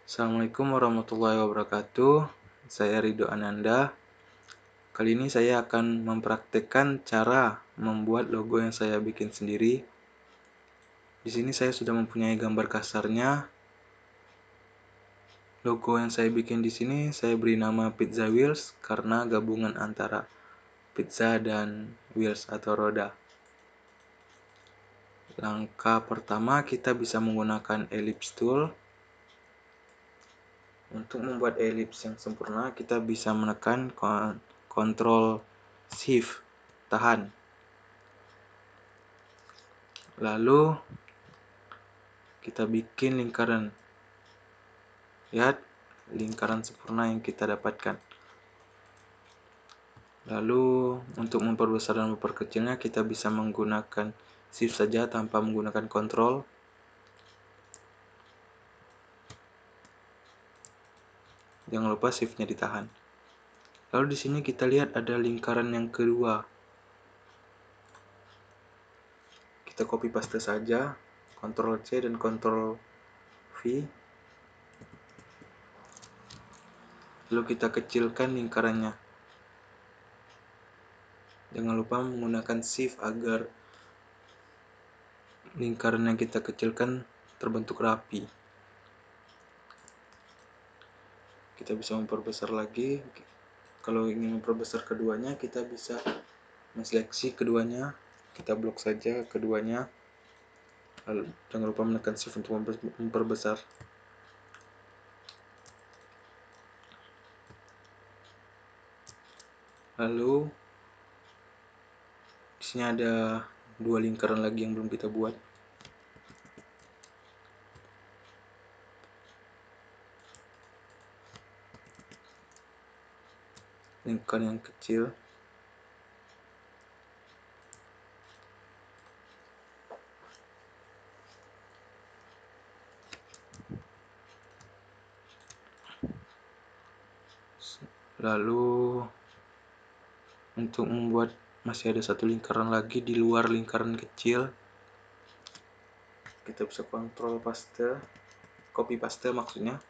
Assalamualaikum warahmatullahi wabarakatuh. Saya Ridho Ananda. Kali ini saya akan mempraktekkan cara membuat logo yang saya bikin sendiri. Di sini saya sudah mempunyai gambar kasarnya. Logo yang saya bikin di sini saya beri nama Pizza Wheels karena gabungan antara pizza dan wheels atau roda. Langkah pertama kita bisa menggunakan ellipse tool. Untuk membuat elips yang sempurna, kita bisa menekan Ctrl Shift, tahan. Lalu kita bikin lingkaran. Lihat lingkaran sempurna yang kita dapatkan. Lalu untuk memperbesar dan memperkecilnya kita bisa menggunakan Shift saja tanpa menggunakan Ctrl. Jangan lupa Shift-nya ditahan. Lalu di sini kita lihat ada lingkaran yang kedua. Kita copy paste saja, Ctrl C dan Ctrl V. Lalu kita kecilkan lingkarannya. Jangan lupa menggunakan Shift agar lingkaran yang kita kecilkan terbentuk rapi. Kita bisa memperbesar lagi. Kalau ingin memperbesar keduanya, kita bisa menseleksi keduanya. Kita blok saja keduanya. Lalu jangan lupa menekan Shift untuk memperbesar. Lalu di sini ada dua lingkaran lagi yang belum kita buat. Lingkaran yang kecil. Lalu untuk membuat masih ada satu lingkaran lagi di luar lingkaran kecil, kita bisa Ctrl paste, copy paste maksudnya.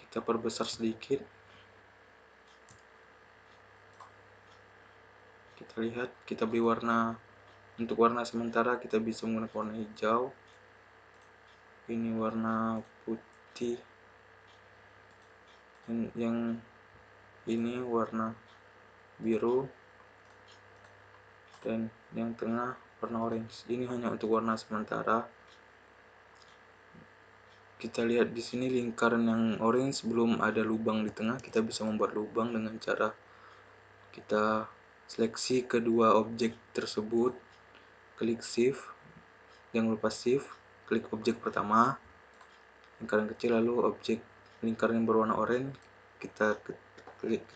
Kita perbesar sedikit. Kita lihat, kita beri warna. Untuk warna sementara kita bisa menggunakan warna hijau. Ini warna putih. Yang ini warna biru. Dan yang tengah warna orange. Ini hanya untuk warna sementara. Kita lihat di sini lingkaran yang orange belum ada lubang di tengah. Kita bisa membuat lubang dengan cara kita seleksi kedua objek tersebut, klik Shift, jangan lupa Shift, klik objek pertama, lingkaran kecil, lalu objek lingkaran yang berwarna oranye, kita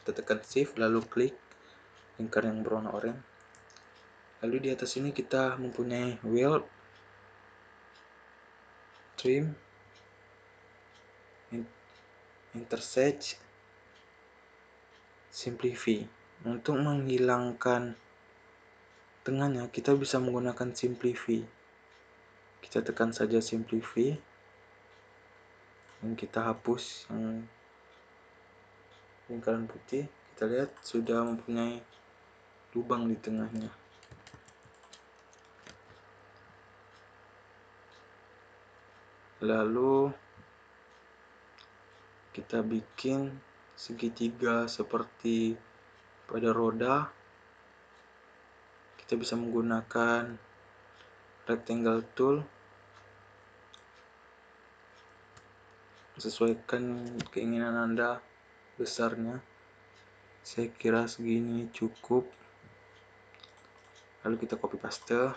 tekan Shift, lalu klik lingkaran yang berwarna oranye. Lalu di atas ini kita mempunyai wheel, trim, intersect, simplify. Untuk menghilangkan tengahnya kita bisa menggunakan simplify. Kita tekan saja simplify dan kita hapus yang lingkaran putih. Kita lihat sudah mempunyai lubang di tengahnya. Lalu kita bikin segitiga seperti pada roda. Kita bisa menggunakan rectangle tool. Sesuaikan keinginan Anda besarnya. Saya kira segini cukup. Lalu kita copy paste.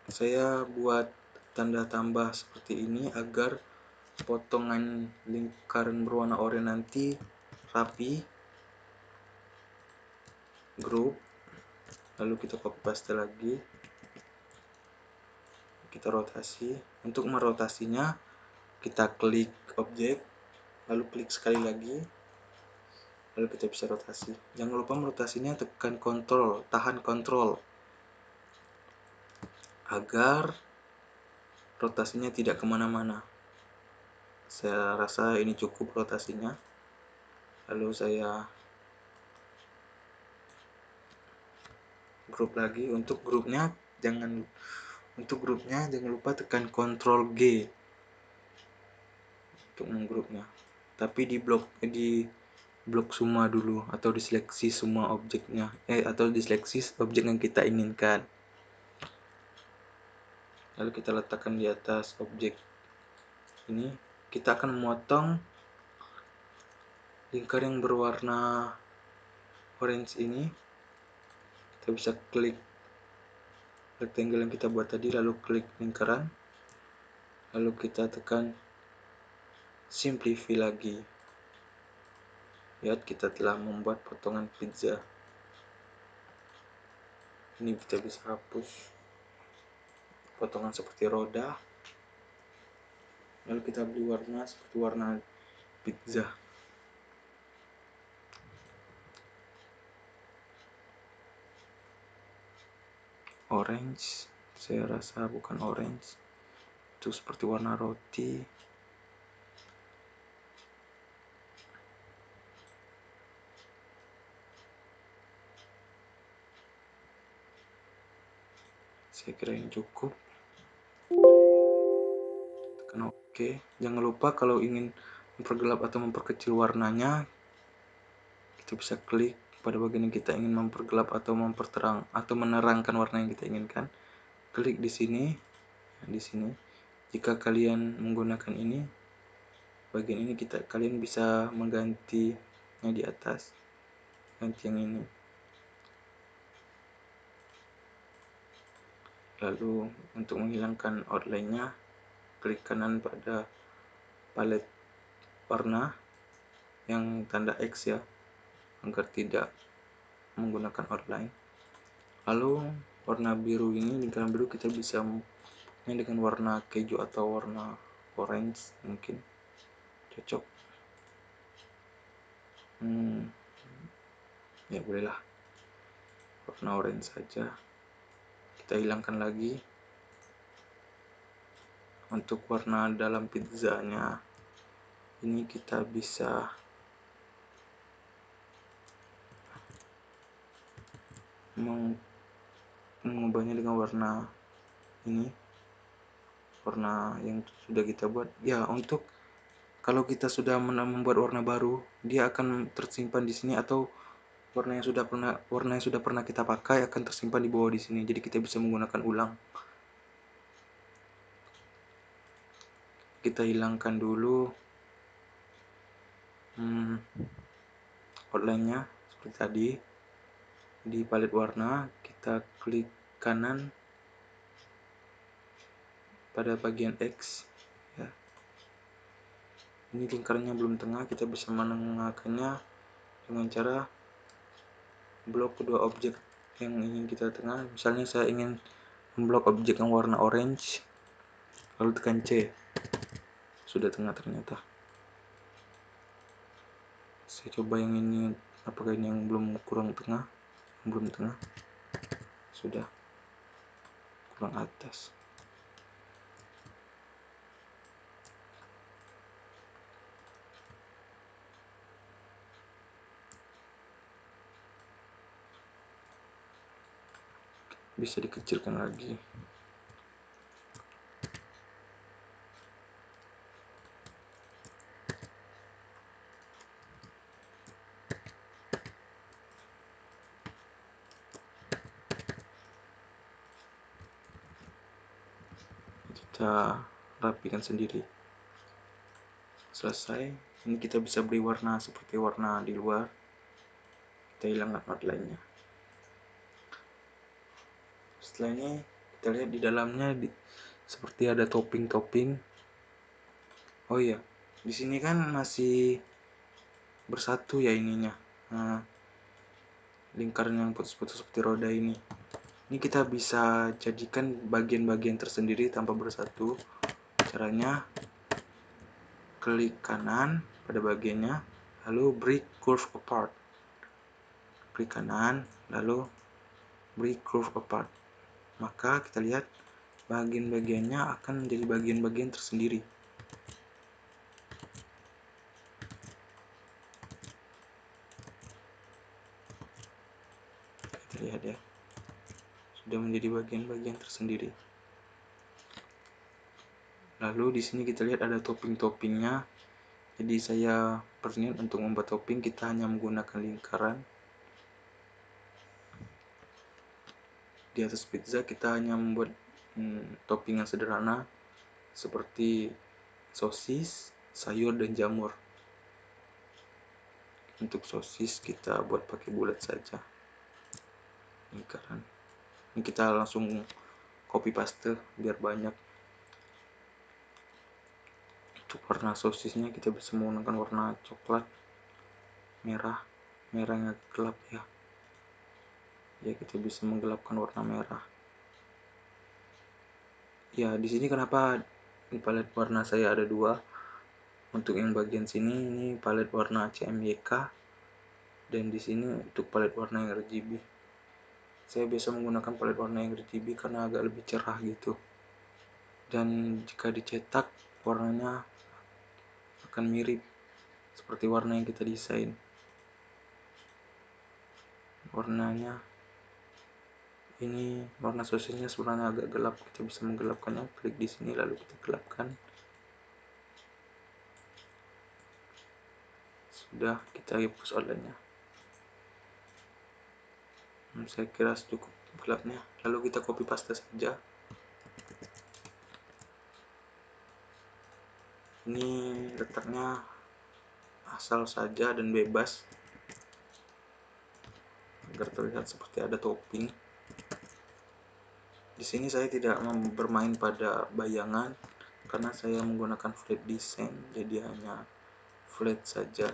Saya buat tanda tambah seperti ini agar potongan lingkaran berwarna oranye nanti rapi. Group, lalu kita copy paste lagi, kita rotasi. Untuk merotasinya kita klik objek, lalu klik sekali lagi, lalu kita bisa rotasi. Jangan lupa merotasinya tekan Ctrl, tahan Ctrl. agar rotasinya tidak kemana-mana. Saya rasa ini cukup rotasinya. Lalu saya grup lagi. Untuk grupnya jangan lupa tekan Ctrl G untuk menggrupnya. Tapi di blok semua dulu, atau diseleksi semua objeknya, atau diseleksi objek yang kita inginkan. Lalu kita letakkan di atas objek ini. Kita akan memotong lingkar yang berwarna orange ini. Kita bisa klik rectangle yang kita buat tadi, lalu klik lingkaran, lalu kita tekan simplify lagi. Lihat, kita telah membuat potongan pizza. Ini kita bisa hapus potongan seperti roda, lalu kita beri warna seperti warna pizza. Orange, saya rasa bukan orange, itu seperti warna roti. Saya kira ini cukup. Tekan OK. Jangan lupa kalau ingin mempergelap atau memperkecil warnanya, kita bisa klik pada bagian yang kita ingin mempergelap atau memperterang atau menerangkan warna yang kita inginkan. Klik di sini, di sini. Jika kalian menggunakan ini, bagian ini kalian bisa menggantinya di atas. Ganti yang ini. Lalu untuk menghilangkan outline-nya, klik kanan pada palet warna yang tanda X ya, agar tidak menggunakan outline. Lalu warna biru ini, lingkaran biru kita bisa dengan warna keju atau warna orange, mungkin cocok. Ya bolehlah warna orange saja. Kita hilangkan lagi. Untuk warna dalam pizzanya ini kita bisa mengubahnya dengan warna ini, warna yang sudah kita buat ya. Untuk kalau kita sudah membuat warna baru, dia akan tersimpan di sini, atau warna yang sudah pernah kita pakai akan tersimpan di bawah di sini. Jadi kita bisa menggunakan ulang. Kita hilangkan dulu outline-nya seperti tadi. Di palet warna kita klik kanan pada bagian X ya. Ini lingkarnya belum tengah, kita bisa menengahkannya dengan cara blok kedua objek yang ingin kita tengah. Misalnya saya ingin memblok objek yang warna orange, lalu tekan C. Sudah tengah ternyata. Saya coba yang ini, apakah ini yang belum tengah? Belum tengah. Sudah kurang atas. Bisa dikecilkan lagi. Kita rapikan sendiri. Selesai. Ini kita bisa beri warna seperti warna di luar. Kita hilangkan outline-nya. Setelah ini kita lihat di dalamnya seperti ada topping-topping. Oh iya, di sini kan masih bersatu ya ininya. Lingkaran yang putus-putus seperti roda ini. Ini kita bisa jadikan bagian-bagian tersendiri tanpa bersatu. Caranya klik kanan pada bagiannya, lalu break curve apart. Klik kanan, lalu break curve apart. Maka kita lihat bagian-bagiannya akan menjadi bagian-bagian tersendiri. Kita lihat ya, sudah menjadi bagian-bagian tersendiri. Lalu di sini kita lihat ada topping-toppingnya. Jadi saya berniat untuk membuat topping, kita hanya menggunakan lingkaran. Di atas pizza kita hanya membuat topping yang sederhana seperti sosis, sayur, dan jamur. Untuk sosis kita buat pakai bulat saja lingkaran. Ini kita langsung copy paste biar banyak. Untuk warna sosisnya kita bisa menggunakan warna coklat, merah yang agak gelap ya. Kita bisa menggelapkan warna merah. Ya, di sini kenapa di palet warna saya ada dua. Untuk yang bagian sini ini palet warna CMYK, dan di sini untuk palet warna yang RGB. Saya biasa menggunakan palet warna yang RGB karena agak lebih cerah gitu. Dan jika dicetak warnanya akan mirip seperti warna yang kita desain. Warnanya ini warna sosisnya sebenarnya agak gelap, kita bisa menggelapkannya. Klik di sini lalu kita gelapkan. Sudah, kita hapus outline-nya. Saya kira cukup gelapnya. Lalu kita copy paste saja. Ini letaknya asal saja dan bebas agar terlihat seperti ada topping. Di sini saya tidak bermain pada bayangan karena saya menggunakan flat design, jadi hanya flat saja.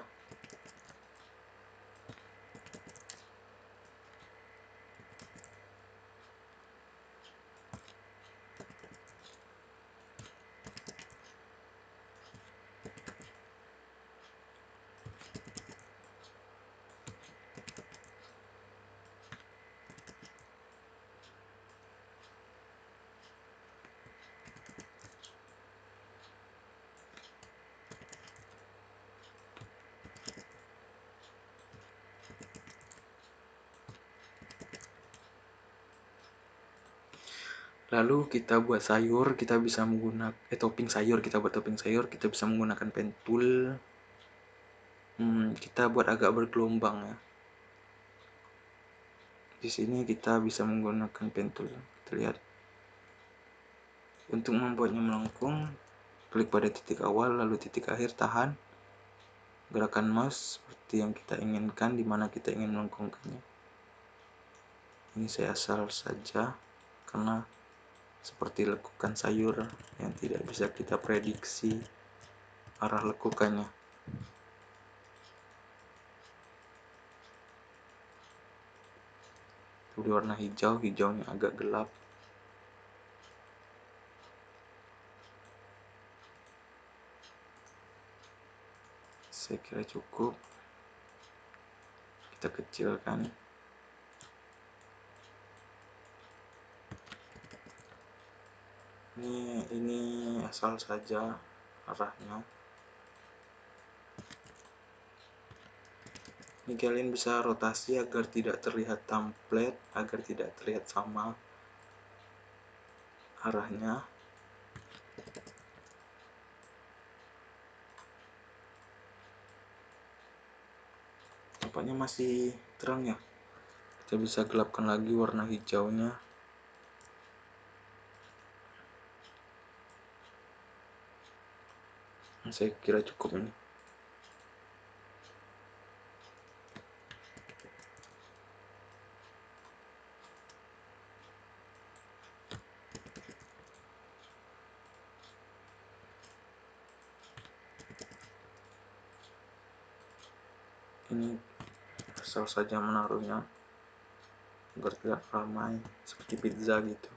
Lalu kita buat sayur, kita bisa menggunakan topping sayur, kita bisa menggunakan pen tool. Kita buat agak bergelombang ya. Di sini kita bisa menggunakan pen tool. Kita lihat. Untuk membuatnya melengkung, klik pada titik awal lalu titik akhir, tahan. Gerakan mouse seperti yang kita inginkan, di mana kita ingin melengkungkannya. Ini saya asal saja karena seperti lekukan sayur yang tidak bisa kita prediksi arah lekukannya. Itu di warna hijau, hijaunya agak gelap. Saya kira cukup. Kita kecilkan. Ini asal saja arahnya. Ini kalian bisa rotasi agar tidak terlihat template, agar tidak terlihat sama arahnya. Tampaknya masih terang ya. Kita bisa gelapkan lagi warna hijaunya. Saya kira cukup ini. Ini asal saja menaruhnya agar tidak ramai seperti pizza gitu.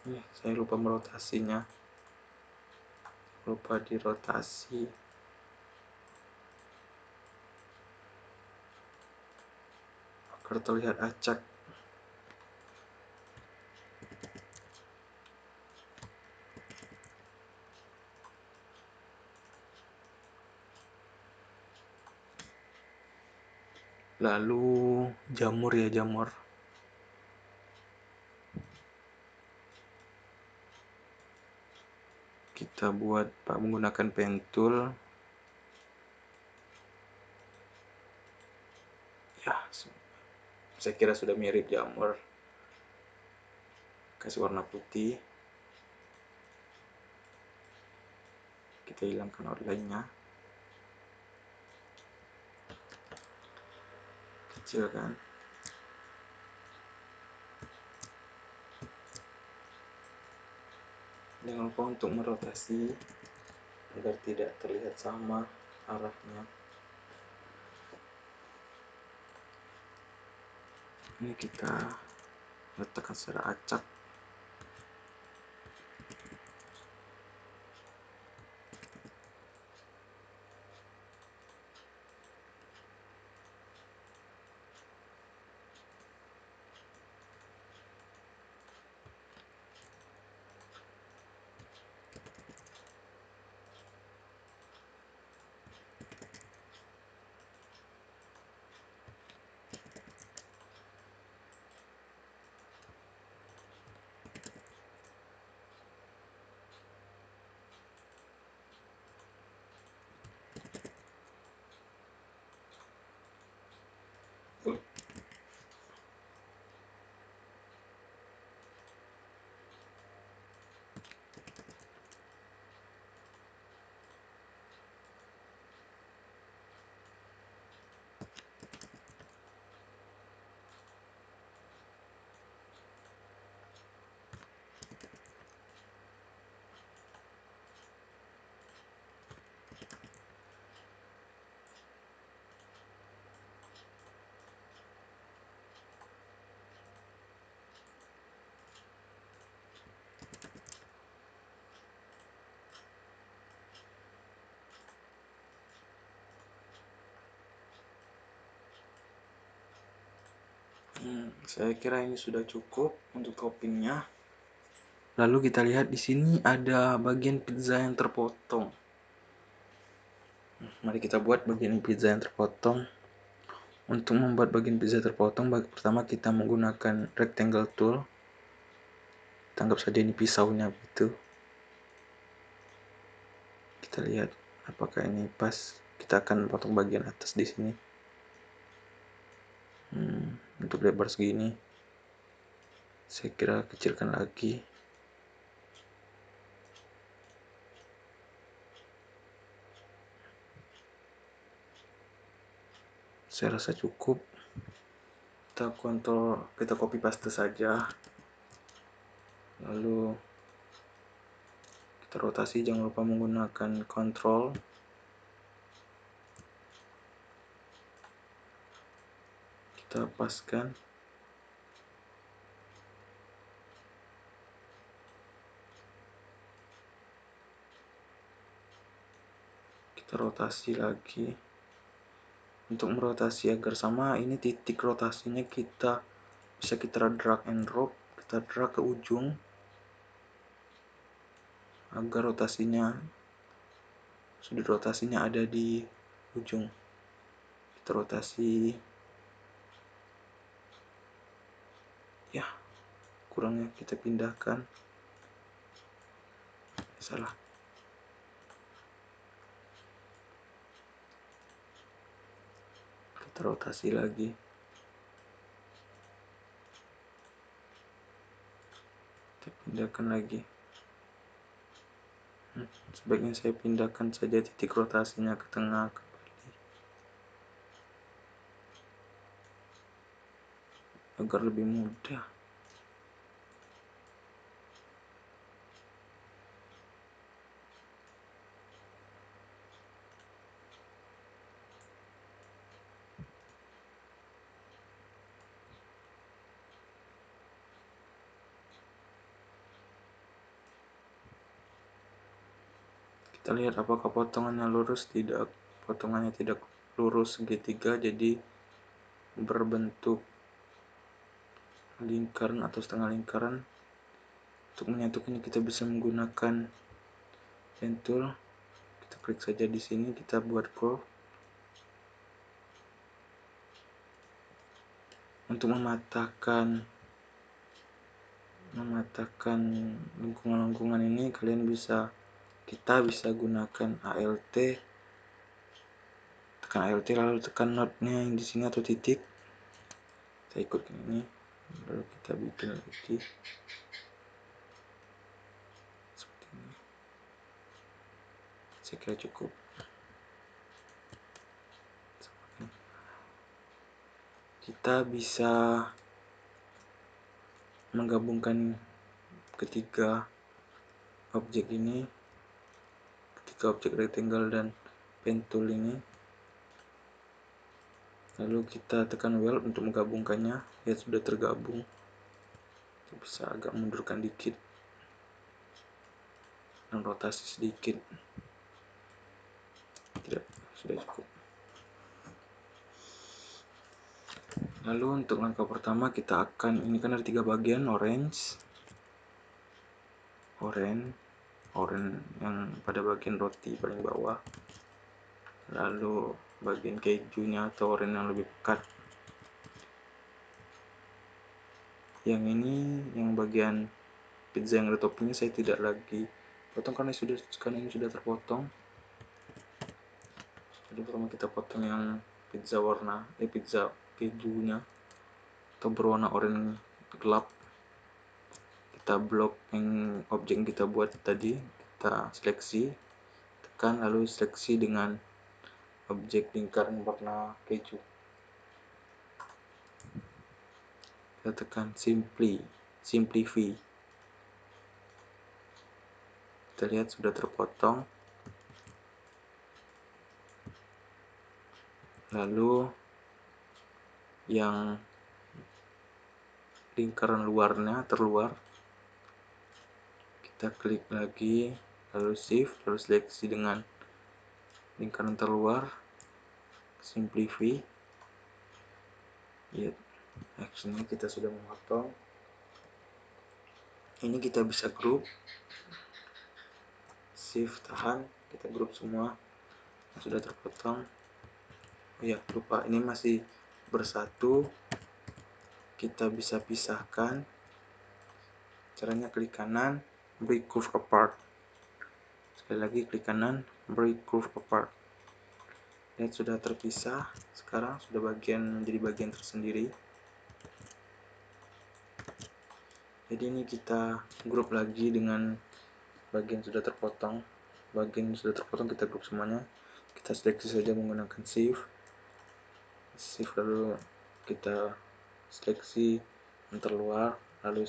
Saya lupa merotasinya, lupa dirotasi agar terlihat acak. Lalu jamur ya, jamur. Kita buat menggunakan pen tool. Ya, saya kira sudah mirip jamur. Kasih warna putih. Kita hilangkan outline-nya. Kecil kan? Jangan lupa untuk merotasi agar tidak terlihat sama arahnya. Ini kita letakkan secara acak. Saya kira ini sudah cukup untuk toppingnya. Lalu kita lihat di sini ada bagian pizza yang terpotong. Mari kita buat bagian pizza yang terpotong. Untuk membuat bagian pizza terpotong, pertama kita menggunakan rectangle tool. Anggap saja ini pisaunya gitu. Kita lihat apakah ini pas. Kita akan potong bagian atas di sini. Untuk lebar segini, saya kira kecilkan lagi. Saya rasa cukup. Kita copy paste saja. Lalu kita rotasi, jangan lupa menggunakan control. Kita paskan. Kita rotasi lagi. Untuk merotasi agar sama, ini titik rotasinya kita bisa kita drag and drop. Kita drag ke ujung agar sudut rotasinya ada di ujung. Kita rotasi. Ya, kurangnya kita pindahkan. Salah. Kita rotasi lagi. Kita pindahkan lagi. Sebaiknya saya pindahkan saja titik rotasinya ke tengah kembali agar lebih mudah. Kita lihat apakah potongannya lurus. Tidak, potongannya tidak lurus segitiga, jadi berbentuk lingkaran atau setengah lingkaran. Untuk menyatukannya kita bisa menggunakan pen tool. Kita klik saja di sini, kita buat curve. Untuk mematahkan lengkungan-lengkungan ini, kita bisa gunakan ALT. Tekan ALT lalu tekan notnya yang di sini atau titik. Kita ikut ini, lalu kita bikin lagi seperti ini. Saya kira cukup. Kita bisa menggabungkan ketiga objek ini, ketiga objek rectangle dan pen tool ini, lalu kita tekan weld untuk menggabungkannya. Lihat sudah tergabung. Kita bisa agak mundurkan dikit dan rotasi sedikit. Tidak, sudah cukup. Lalu untuk langkah pertama kita akan, ini kan ada 3 bagian, orange yang pada bagian roti paling bawah, lalu bagian kejunya atau orange yang lebih pekat. Yang ini, yang bagian pizza yang ada toppingnya saya tidak lagi potong karena ini sudah terpotong. Jadi pertama kita potong yang pizza kejunya atau berwarna oranye gelap. Kita blok yang objek yang kita buat tadi, kita seleksi, tekan, lalu seleksi dengan objek lingkaran warna keju. Kita tekan simplify. Kita lihat sudah terpotong. Lalu yang lingkaran luarnya terluar, kita klik lagi, lalu shift, lalu seleksi dengan lingkaran terluar, simplify. Lihat, actionnya kita sudah memotong. Ini kita bisa group, shift tahan, kita group semua yang sudah terpotong. Oh ya, lupa, ini masih bersatu. Kita bisa pisahkan. Caranya klik kanan, break curve apart. Sekali lagi klik kanan, break curve apart. Lihat sudah terpisah. Sekarang sudah menjadi bagian tersendiri. Jadi ini kita grup lagi dengan bagian sudah terpotong. Bagian sudah terpotong kita grup semuanya. Kita seleksi saja menggunakan shift lalu kita seleksi yang terluar, lalu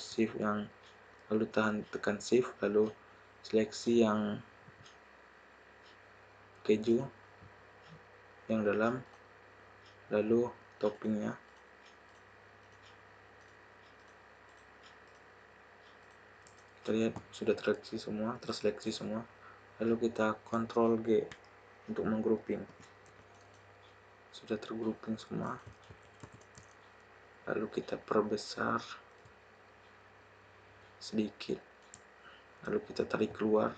tekan shift, lalu seleksi yang keju yang dalam, lalu toppingnya. Kita lihat sudah terseleksi semua. Lalu kita Ctrl G untuk menggrouping. Sudah tergrouping semua. Lalu kita perbesar sedikit. Lalu kita tarik keluar.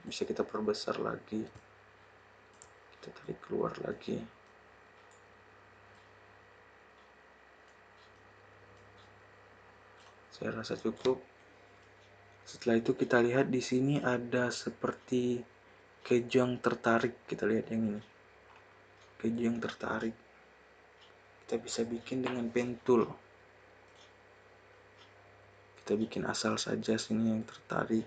Bisa kita perbesar lagi. Kita tarik keluar lagi. Saya rasa cukup. Setelah itu kita lihat di sini ada seperti keju yang tertarik. Kita lihat yang ini. Keju yang tertarik. Kita bisa bikin dengan pen tool. Kita bikin asal saja sini yang tertarik.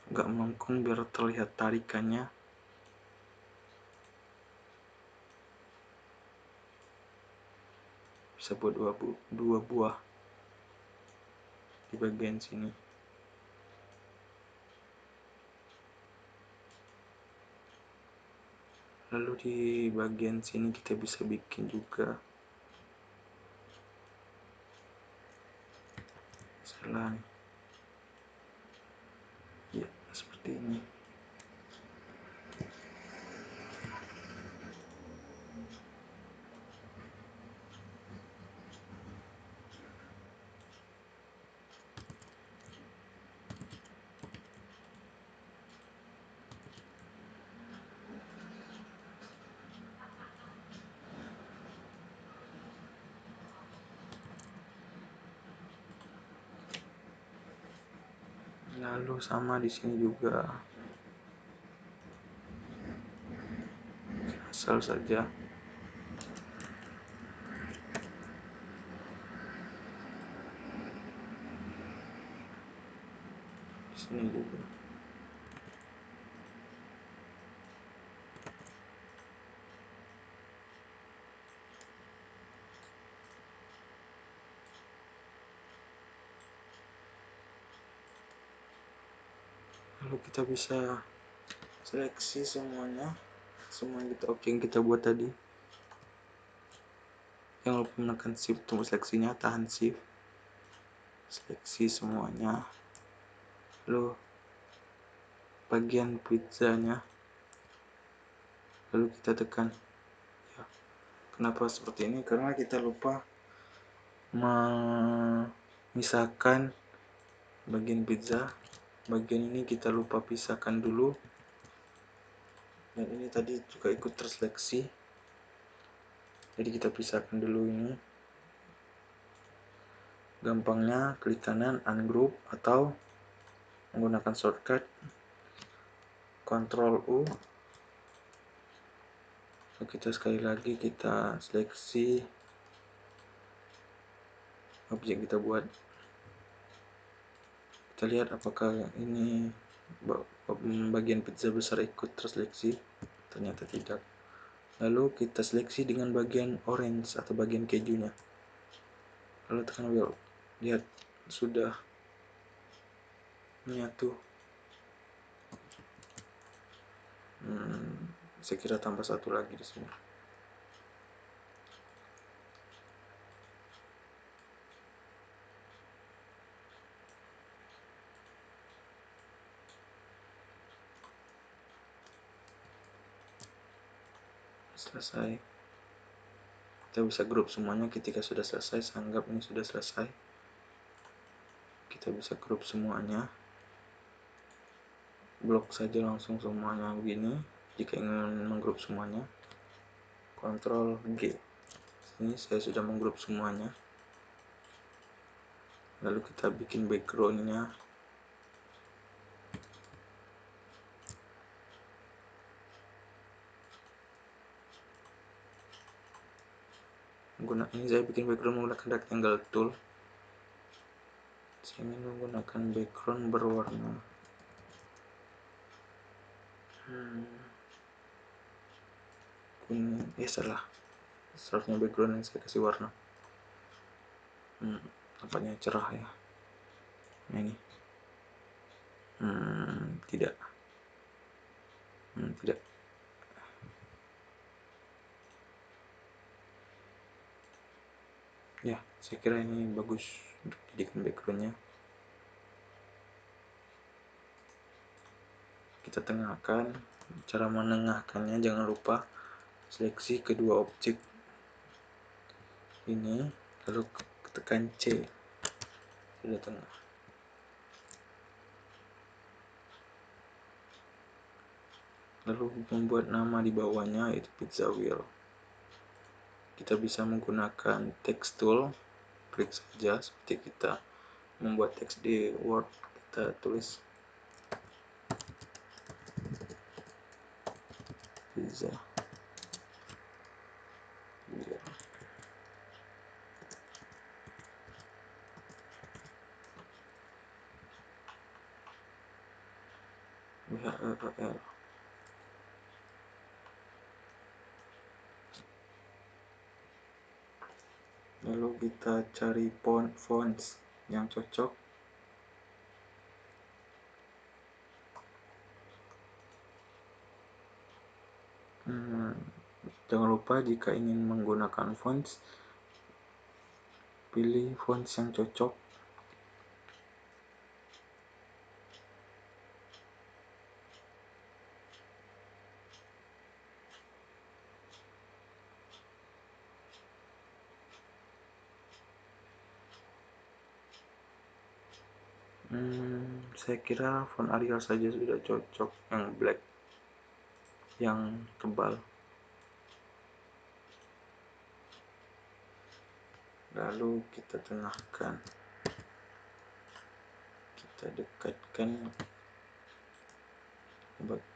Agak melengkung biar terlihat tarikannya. bisa buat dua buah di bagian sini. Lalu di bagian sini kita bisa bikin juga, salah nih, ya seperti ini. Lalu sama di sini juga, asal saja. Di sini juga. Lalu kita bisa seleksi semuanya, semua objek yang kita buat tadi. Jangan lupa menekan shift untuk seleksinya, tahan shift, seleksi semuanya. Lalu bagian pizzanya, lalu kita tekan ya. Kenapa seperti ini? Karena kita lupa memisahkan bagian pizza. Bagian ini kita lupa pisahkan dulu, dan ini tadi juga ikut terseleksi, jadi kita pisahkan dulu. Ini gampangnya klik kanan ungroup atau menggunakan shortcut Ctrl U. So, kita sekali lagi kita seleksi objek kita buat. Kita lihat apakah ini bagian pizza besar ikut terseleksi. Ternyata tidak. Lalu kita seleksi dengan bagian orange atau bagian kejunya. Lalu tekan wheel. Lihat sudah menyatu. Saya kira tambah satu lagi di sini. Selesai. Kita bisa grup semuanya. Ketika sudah selesai, saya anggap ini sudah selesai. Kita bisa grup semuanya. Blok saja langsung semuanya begini. Jika ingin menggrup semuanya, Ctrl G. Ini saya sudah menggrup semuanya. Lalu kita bikin backgroundnya. Ini saya bikin background menggunakan rectangle tool. Saya ingin menggunakan background berwarna kuning. Salah, seharusnya background yang saya kasih warna nampaknya cerah ya. Nah, ini tidak tidak. Ya, saya kira ini bagus untuk dijadikan backgroundnya. Kita tengahkan. Cara menengahkannya, jangan lupa seleksi kedua objek ini, lalu tekan C. Sudah tengah. Lalu membuat nama di bawahnya, yaitu pizza wheel. Kita bisa menggunakan text tool, klik saja seperti kita membuat teks di Word. Kita tulis pizza wheel. WHEL. Lalu kita cari fonts yang cocok. Jangan lupa jika ingin menggunakan fonts, pilih fonts yang cocok. Saya kira font Arial saja sudah cocok, yang black, yang tebal. Lalu kita tengahkan, kita dekatkan,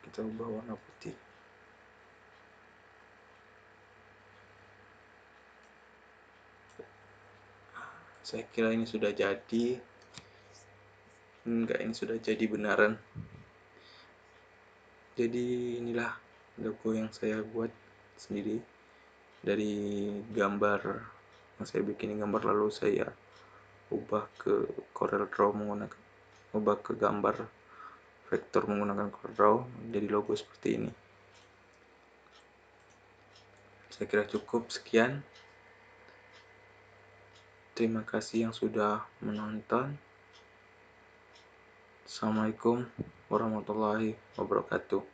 kita ubah warna putih. Saya kira ini sudah jadi. Enggak, ini sudah jadi beneran. Jadi inilah logo yang saya buat sendiri dari gambar yang saya bikin gambar, lalu saya ubah ke Corel Draw ubah ke gambar vektor menggunakan Corel Draw, jadi logo seperti ini. Saya kira cukup sekian. Terima kasih yang sudah menonton. Assalamualaikum warahmatullahi wabarakatuh.